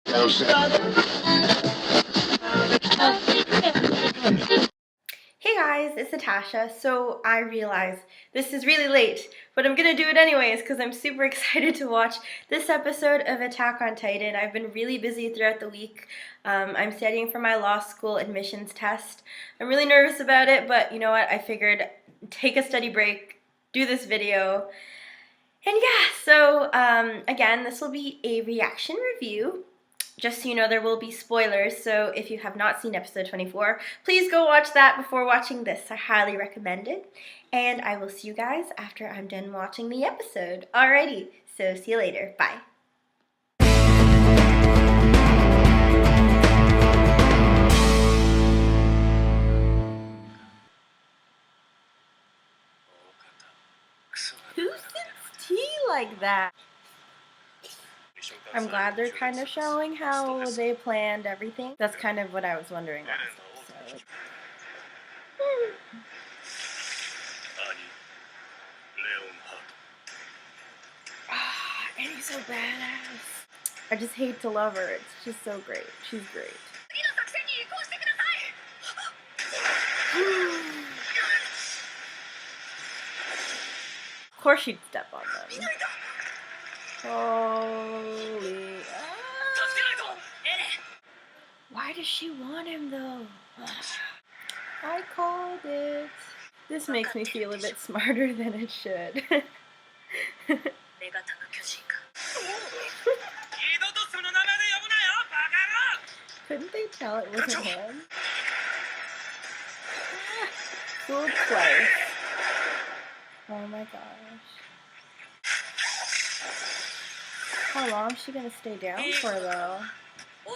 Hey guys, it's Natasha. So I realize this is really late, but I'm gonna do it anyways because I'm super excited to watch this episode of Attack on Titan. I've been really busy throughout the week. I'm studying for my law school admissions test. I'm really nervous about it, but you know what? I figured take a study break, do this video. And yeah, so again, this will be a reaction review. Just so you know, there will be spoilers, so if you have not seen episode 24, please go watch that before watching this. I highly recommend it. And I will see you guys after I'm done watching the episode. Alrighty, so see you later. Bye. Who sips tea like that? I'm glad they're kind of showing how they planned everything. That's kind of what I was wondering last episode. And he's so badass. I just hate to love her. It's just so great. She's great. Of course she'd step on them. Holy. Why does she want him though? I called it. This makes me feel a bit smarter than it should. Couldn't they tell it wasn't him? Fooled twice. Oh my gosh. How long is she gonna stay down for though? Oh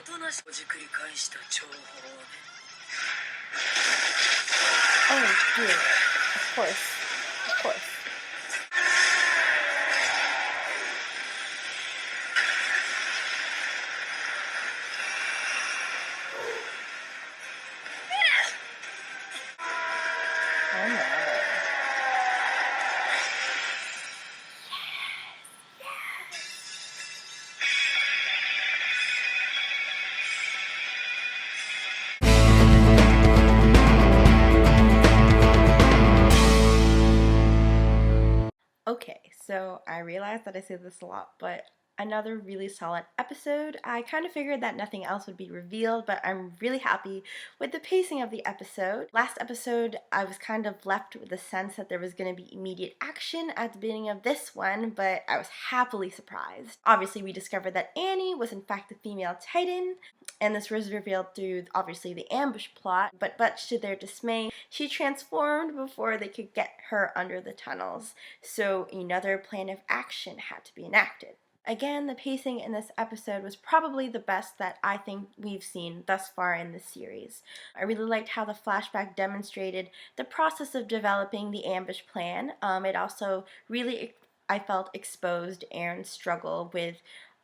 dude. Of course. Of course. Oh no. Okay, so I realize that I say this a lot, but another really solid episode. I kind of figured that nothing else would be revealed, but I'm really happy with the pacing of the episode. Last episode, I was kind of left with the sense that there was going to be immediate action at the beginning of this one, but I was happily surprised. Obviously, we discovered that Annie was in fact the female Titan, and this was revealed through, obviously, the ambush plot, but much to their dismay, she transformed before they could get her under the tunnels, so another plan of action had to be enacted. Again, the pacing in this episode was probably the best that I think we've seen thus far in the series. I really liked how the flashback demonstrated the process of developing the ambush plan. It also really, I felt, exposed Aaron's struggle with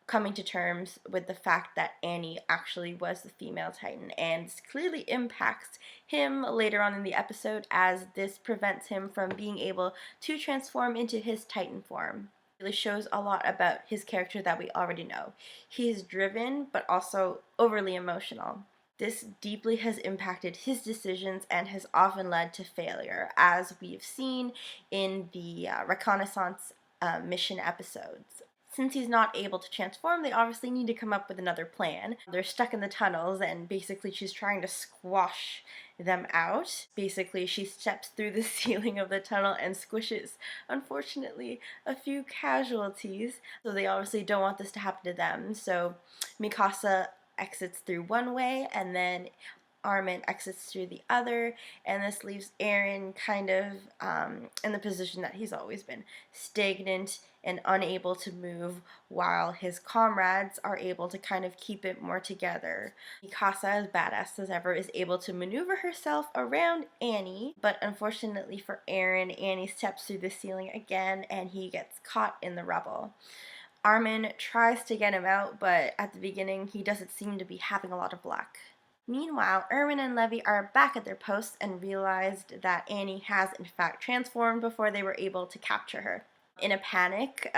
coming to terms with the fact that Annie actually was the female Titan, and this clearly impacts him later on in the episode as this prevents him from being able to transform into his Titan form. Really shows a lot about his character that we already know. He is driven, but also overly emotional. This deeply has impacted his decisions and has often led to failure, as we've seen in the reconnaissance mission episodes. Since he's not able to transform, they obviously need to come up with another plan. They're stuck in the tunnels, and basically she's trying to squash them out. Basically, she steps through the ceiling of the tunnel and squishes, unfortunately, a few casualties. So they obviously don't want this to happen to them. So Mikasa exits through one way, and then Armin exits through the other, and this leaves Eren kind of in the position that he's always been, stagnant and unable to move, while his comrades are able to kind of keep it more together. Mikasa, as badass as ever, is able to maneuver herself around Annie, but unfortunately for Eren, Annie steps through the ceiling again and he gets caught in the rubble. Armin tries to get him out, but at the beginning he doesn't seem to be having a lot of luck. Meanwhile, Erwin and Levi are back at their posts and realized that Annie has in fact transformed before they were able to capture her. In a panic,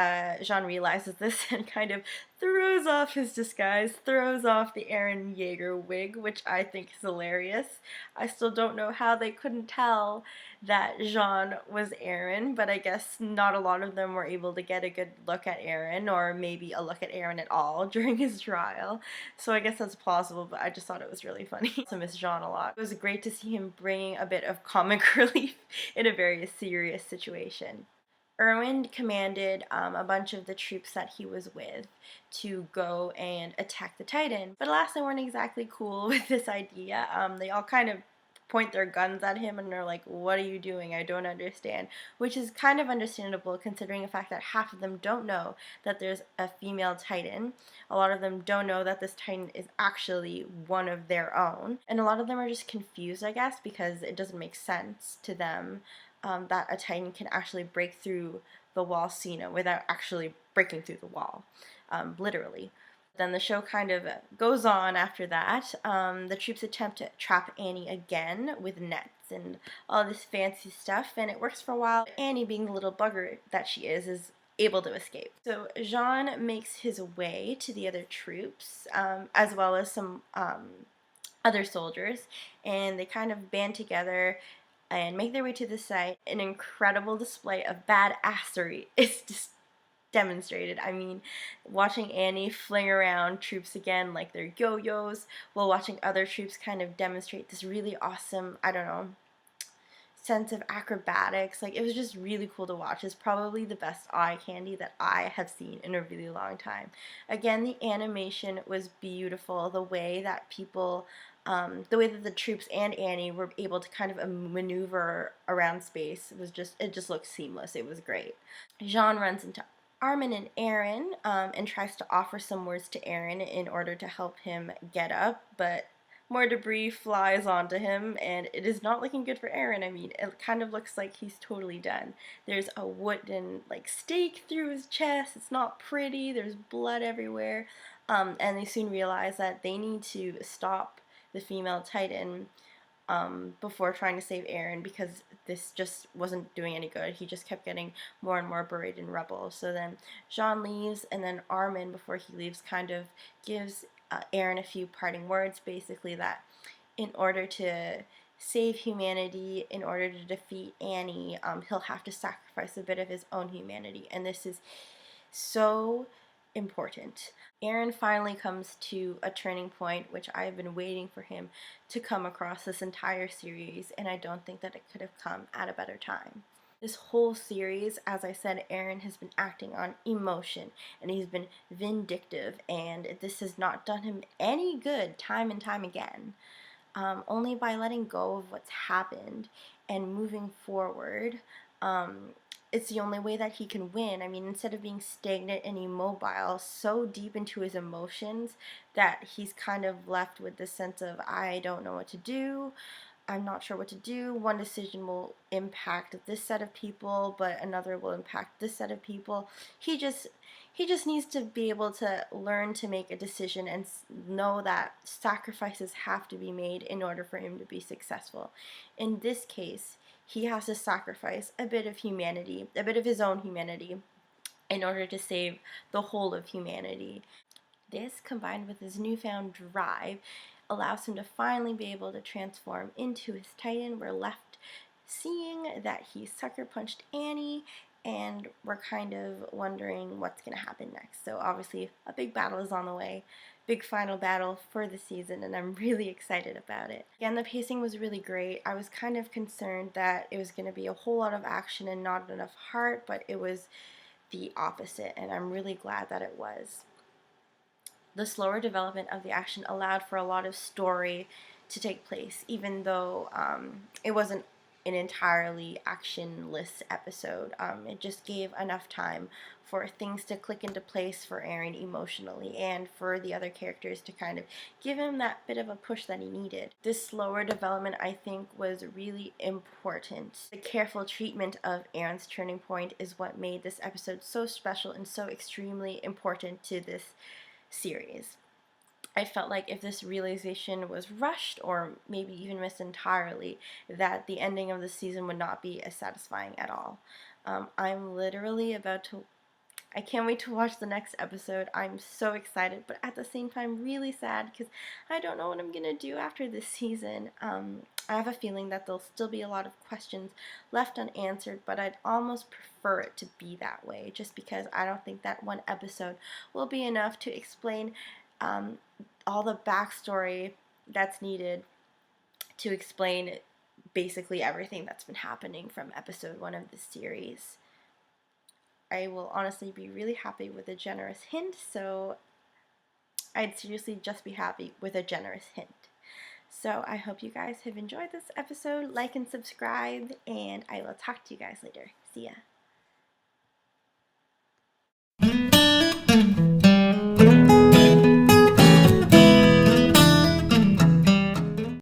Jean realizes this and kind of throws off his disguise, throws off the Eren Yeager wig, which I think is hilarious. I still don't know how they couldn't tell that Jean was Eren, but I guess not a lot of them were able to get a good look at Eren, or maybe a look at Eren at all during his trial. So I guess that's plausible, but I just thought it was really funny. I also miss Jean a lot. It was great to see him bringing a bit of comic relief in a very serious situation. Erwin commanded a bunch of the troops that he was with to go and attack the Titan. But alas, they weren't exactly cool with this idea. They all kind of point their guns at him and they're like, "What are you doing? I don't understand." Which is kind of understandable considering the fact that half of them don't know that there's a female Titan. A lot of them don't know that this Titan is actually one of their own. And a lot of them are just confused, I guess, because it doesn't make sense to them that a Titan can actually break through the wall Cena without actually breaking through the wall, literally. Then the show kind of goes on after that. The troops attempt to trap Annie again with nets and all this fancy stuff, and it works for a while. Annie, being the little bugger that she is able to escape. So Jean makes his way to the other troops, as well as some other soldiers, and they kind of band together and make their way to the site. An incredible display of badassery is just demonstrated. I mean, watching Annie fling around troops again like they're yo-yos, while watching other troops kind of demonstrate this really awesome, I don't know, sense of acrobatics. Like, it was just really cool to watch. It's probably the best eye candy that I have seen in a really long time. Again, the animation was beautiful. The way that the way that the troops and Annie were able to kind of maneuver around space it just looked seamless. It was great. Jean runs into Armin and Eren and tries to offer some words to Eren in order to help him get up, but more debris flies onto him, and it is not looking good for Eren. I mean, it kind of looks like he's totally done. There's a wooden, like, stake through his chest. It's not pretty. There's blood everywhere. And they soon realize that they need to stop the female Titan before trying to save Eren, because this just wasn't doing any good. He just kept getting more and more buried in rubble. So then Jean leaves, and then Armin, before he leaves, kind of gives Eren a few parting words, basically that in order to save humanity, in order to defeat Annie, he'll have to sacrifice a bit of his own humanity. And this is so important. Eren finally comes to a turning point, which I have been waiting for him to come across this entire series, and I don't think that it could have come at a better time. This whole series, as I said, Eren has been acting on emotion, and he's been vindictive, and this has not done him any good time and time again. Only by letting go of what's happened and moving forward, it's the only way that he can win. I mean, instead of being stagnant and immobile, so deep into his emotions that he's kind of left with this sense of, I don't know what to do, I'm not sure what to do. One decision will impact this set of people, but another will impact this set of people. He just needs to be able to learn to make a decision and know that sacrifices have to be made in order for him to be successful. In this case, he has to sacrifice a bit of humanity, a bit of his own humanity, in order to save the whole of humanity. This, combined with his newfound drive, allows him to finally be able to transform into his Titan. We're left seeing that he sucker punched Annie, and we're kind of wondering what's going to happen next. So obviously a big battle is on the way, big final battle for the season, and I'm really excited about it. Again, the pacing was really great. I was kind of concerned that it was going to be a whole lot of action and not enough heart, but it was the opposite, and I'm really glad that it was. The slower development of the action allowed for a lot of story to take place, even though it wasn't an entirely actionless episode. It just gave enough time for things to click into place for Eren emotionally, and for the other characters to kind of give him that bit of a push that he needed. This slower development, I think, was really important. The careful treatment of Eren's turning point is what made this episode so special and so extremely important to this series. I felt like if this realization was rushed, or maybe even missed entirely, that the ending of the season would not be as satisfying at all. I'm literally about to, I can't wait to watch the next episode. I'm so excited, but at the same time really sad because I don't know what I'm gonna do after this season. I have a feeling that there'll still be a lot of questions left unanswered, but I'd almost prefer it to be that way just because I don't think that one episode will be enough to explain um, all the backstory that's needed to explain basically everything that's been happening from episode 1 of the series. I will honestly be really happy with a generous hint, so I'd seriously just be happy with a generous hint. So I hope you guys have enjoyed this episode. Like and subscribe, and I will talk to you guys later. See ya.